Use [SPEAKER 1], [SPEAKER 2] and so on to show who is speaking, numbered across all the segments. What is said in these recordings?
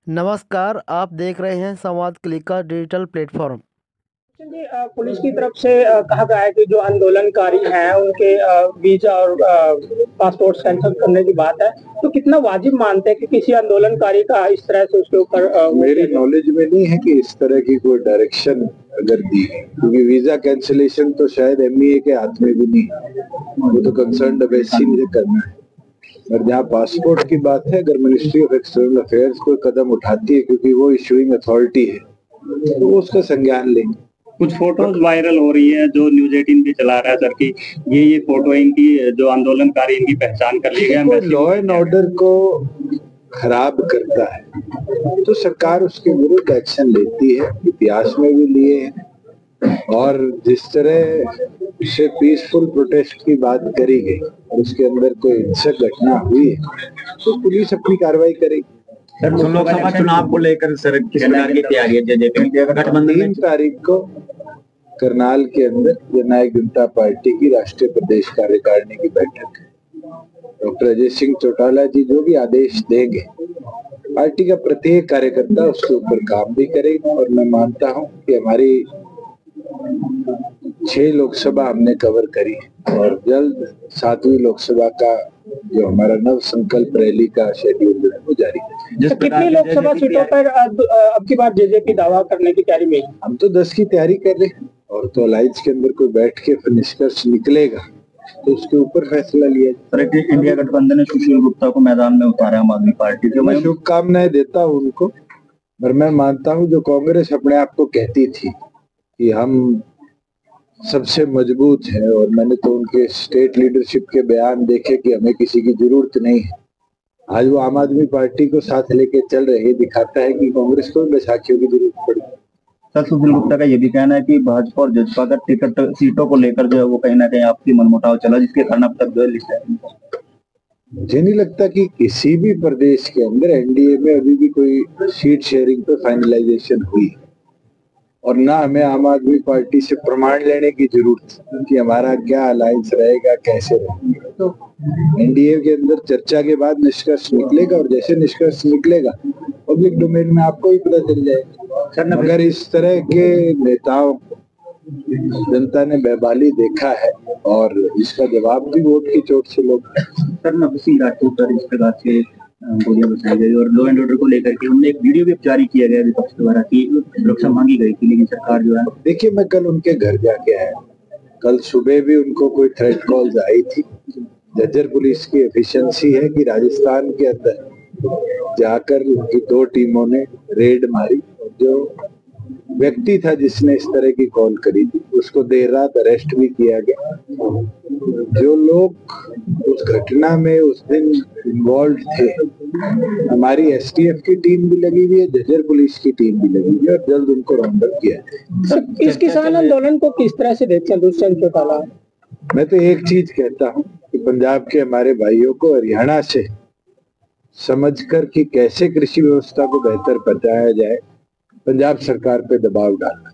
[SPEAKER 1] नमस्कार, आप देख रहे हैं संवाद क्लिक का डिजिटल प्लेटफॉर्म।
[SPEAKER 2] जी, पुलिस की तरफ से कहा गया है कि जो आंदोलनकारी हैं उनके वीजा और पासपोर्ट कैंसिल करने की बात है। तो कितना वाजिब मानते हैं कि किसी आंदोलनकारी का इस तरह से उसके ऊपर
[SPEAKER 3] मेरी नॉलेज में नहीं है कि इस तरह की कोई डायरेक्शन अगर दी है, क्योंकि वीजा कैंसिलेशन तो शायद एमईए के हाथ में भी नहीं है, वो तो कंसर्न एम्बेसी ने करना है। और जहाँ पासपोर्ट की बात है, अगर मिनिस्ट्री ऑफ एक्सटर्नल अफेयर्स कोई कदम उठाती है क्योंकि वो इशूइंग अथॉरिटी है, तो वो उसका संज्ञान लेंगे।
[SPEAKER 4] कुछ फोटोज वायरल हो रही है जो न्यूज 18 पे चला रहा है सर की ये फोटो इनकी जो आंदोलनकारी इनकी पहचान कर ली गई।
[SPEAKER 3] लॉ एंड ऑर्डर को खराब करता है तो सरकार उसके विरुद्ध एक्शन लेती है, इतिहास में भी लिए हैं। और जिस तरह से पीसफुल प्रोटेस्ट की बात करी गई और उसके अंदर कोई हिंसक घटना हुई है तो पुलिस अपनी कार्रवाई करेगी।
[SPEAKER 4] सर, लोकसभा चुनाव को लेकर सर किस प्रकार की तैयारी है? गठबंधन
[SPEAKER 3] 3 तारीख को करनाल के अंदर जननायक जनता पार्टी की राष्ट्रीय प्रदेश कार्यकारिणी की बैठक है। डॉक्टर अजय सिंह चौटाला जी जो भी आदेश देंगे, पार्टी का प्रत्येक कार्यकर्ता उसके ऊपर काम भी करेगा। और मैं मानता हूं कि हमारी 6 लोकसभा हमने कवर करी और जल्द 7वीं लोकसभा का जो हमारा नव संकल्प रैली का शेड्यूल है वो जारी है।
[SPEAKER 2] तो कितनी लोकसभा सीटों पर अब की बार जेजेपी दावा करने की तैयारी में?
[SPEAKER 3] हम तो 10 की तैयारी कर रहे हैं और तो अलायंस के अंदर कोई बैठ के फिर निष्कर्ष निकलेगा तो उसके ऊपर फैसला लिया जाए।
[SPEAKER 4] इंडिया गठबंधन ने सुशील गुप्ता को मैदान में उतारा आम आदमी पार्टी के।
[SPEAKER 3] मैं शुभकामनाएं देता हूं उनको, पर मैं मानता हूं जो कांग्रेस अपने आप को कहती थी कि हम सबसे मजबूत है, और मैंने तो उनके स्टेट लीडरशिप के बयान देखे कि हमें किसी की जरूरत नहीं है। आज वो आम आदमी पार्टी को साथ लेके चल रहे, दिखाता है कि कांग्रेस को बैसाखियों की जरूरत पड़ी।
[SPEAKER 4] सर, सुशील गुप्ता का ये भी कहना है कि भाजपा और जसपा का टिकट सीटों को लेकर जो है वो कहीं ना कहीं आपसी मनमुटाव चला, जिसके कारण अब तक जो है लिस्ट है।
[SPEAKER 3] मुझे नहीं लगता कि किसी भी प्रदेश के अंदर एनडीए में अभी भी कोई सीट शेयरिंग पे फाइनलाइजेशन हुई, और ना हमें आम आदमी पार्टी से प्रमाण लेने की जरूरत कि हमारा क्या अलायंस रहेगा, कैसे रहेगा। तो एनडीए के अंदर चर्चा के बाद निष्कर्ष निकलेगा, और जैसे निष्कर्ष निकलेगा पब्लिक डोमेन में आपको भी पता चल जाएगा। अगर इस तरह के नेताओं जनता ने बेबाली देखा है और इसका जवाब भी वोट की चोट से लोग।
[SPEAKER 4] सर, नवीन सिंह राठौर पर इस प्रकार से गोलियां बचाई गई और लॉ एंड ऑर्डर को लेकर के उनने एक वीडियो भी जारी किया गया विपक्ष द्वारा कि सुरक्षा मांगी गई थी, लेकिन सरकार जो है।
[SPEAKER 3] देखिए, मैं कल उनके घर जाके आया, कल सुबह भी उनको कोई थ्रेट कॉल्स आई थी। झज्जर पुलिस की एफिशिएंसी है कि राजस्थान के अंदर जाकर उनकी 2 टीमों ने रेड मारी, और जो व्यक्ति था जिसने इस तरह की कॉल करी थी उसको देर रात अरेस्ट भी किया गया। जो लोग उस घटना में उस दिन इन्वॉल्व थे, हमारी एसटीएफ की टीम भी लगी हुई है, झज्जर पुलिस की टीम भी लगी हुई है, और जल्द उनको राउंड अप किया जाए।
[SPEAKER 2] इस किसान आंदोलन को किस तरह से देखते हैं दुष्यंत चौटाला?
[SPEAKER 3] मैं तो एक चीज कहता हूं कि पंजाब के हमारे भाइयों को हरियाणा से समझकर कि कैसे कृषि व्यवस्था को बेहतर पहुंचाया जाए, पंजाब सरकार पे दबाव डालना।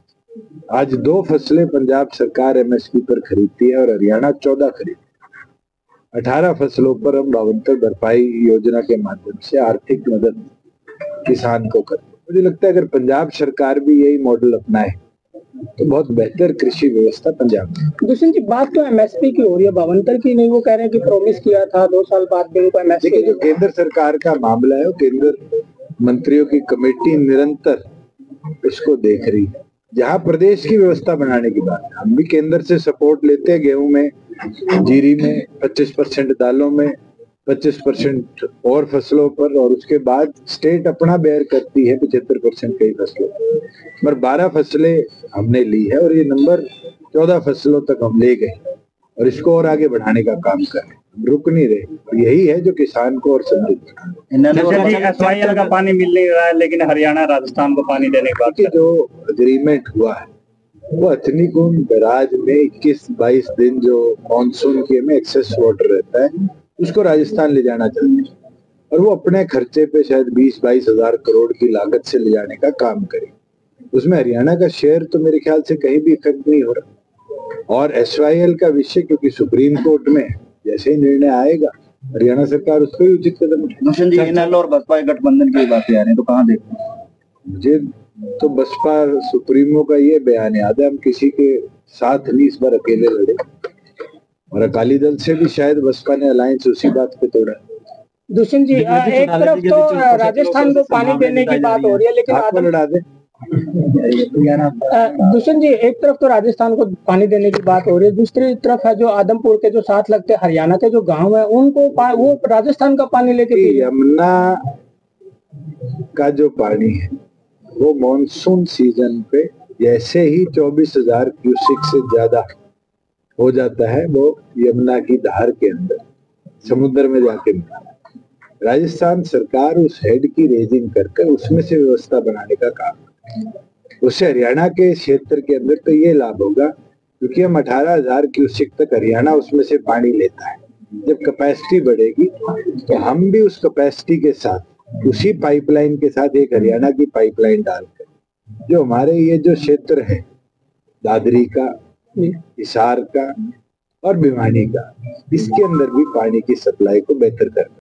[SPEAKER 3] आज 2 फसलें पंजाब सरकार एमएसपी पर खरीदती है और हरियाणा 14 खरीदती है। 18 फसलों पर हम भावांतर भरपाई योजना के माध्यम से आर्थिक मदद किसान को करते हैं। मुझे लगता है अगर पंजाब सरकार भी यही मॉडल अपनाए तो बहुत बेहतर कृषि व्यवस्था पंजाब में।
[SPEAKER 2] दुष्यंत जी, बात तो एमएसपी की हो रही है, भावांतर की नहीं। वो कह रहे हैं कि प्रॉमिस किया था 2 साल बाद भी उनको एमएसपी।
[SPEAKER 3] देखिए, जो केंद्र सरकार का मामला है, केंद्र मंत्रियों की कमेटी निरंतर इसको देख रही है। जहां प्रदेश की व्यवस्था बनाने की बात है, हम भी केंद्र से सपोर्ट लेते हैं। गेहूं में, जीरी में 25%, दालों में 25% और फसलों पर, और उसके बाद स्टेट अपना बेयर करती है 75% कई फसलों पर। 12 फसलें हमने ली है और ये नंबर 14 फसलों तक हम ले गए, और इसको और आगे बढ़ाने का काम कर रहे हैं, रुक नहीं रहे। और यही है जो किसान को और समृद्ध।
[SPEAKER 4] एसवाईएल का पानी मिल नहीं रहा है, लेकिन हरियाणा राजस्थान को पानी देने के बाद
[SPEAKER 3] जो अग्रीमेंट हुआ है वो हथनी कुंड बैराज में 21-22 दिन जो मानसून के में एक्सेस वाटर रहता है उसको राजस्थान ले जाना चाहते हैं, और वो अपने खर्चे पे शायद 20-22 हजार करोड़ की लागत से ले जाने का काम करे। उसमें हरियाणा का शेयर तो मेरे ख्याल से कहीं भी इफेक्ट नहीं हो रहा। और एसवाईएल का विषय क्योंकि सुप्रीम कोर्ट में जैसे ही निर्णय आएगा हरियाणा सरकार उस पर भी उचित कदम उठाए।
[SPEAKER 4] दुष्यंत जी, इनेलो और बसपा के गठबंधन की बातें आ रही हैं, तो कहाँ देखते हैं?
[SPEAKER 3] मुझे तो बसपा सुप्रीमो का ये बयान याद है, हम किसी के साथ नहीं इस बार अकेले लड़े, और अकाली दल से भी शायद बसपा ने अलायंस उसी बात पे तोड़ा।
[SPEAKER 2] दुष्यंत जी, एक तरफ तो राजस्थान को पानी देने की बात हो रही है, लेकिन
[SPEAKER 3] आपको लड़ा दे।
[SPEAKER 2] दुष्यंत जी, एक तरफ तो राजस्थान को पानी देने की बात हो रही है, दूसरी तरफ है जो आदमपुर के जो साथ लगते हरियाणा के जो गांव है उनको वो राजस्थान का पानी लेके पी रहे हैं।
[SPEAKER 3] यमुना का जो पानी है वो मॉनसून सीजन पे जैसे ही 24,000 क्यूसेक से ज्यादा हो जाता है, वो यमुना की धार के अंदर समुद्र में जाके मिलता है। राजस्थान सरकार उस हेड की रेजिंग करके उसमें से व्यवस्था बनाने का काम है। उससे हरियाणा के क्षेत्र के अंदर तो ये लाभ होगा, क्योंकि हम 18,000 क्यूसेक तक हरियाणा उसमें से पानी लेता है। जब कैपेसिटी बढ़ेगी तो हम भी उस कैपेसिटी के साथ उसी पाइपलाइन के साथ एक हरियाणा की पाइपलाइन डालकर जो हमारे ये जो क्षेत्र है दादरी का, हिसार का और भिवानी का, इसके अंदर भी पानी की सप्लाई को बेहतर करना।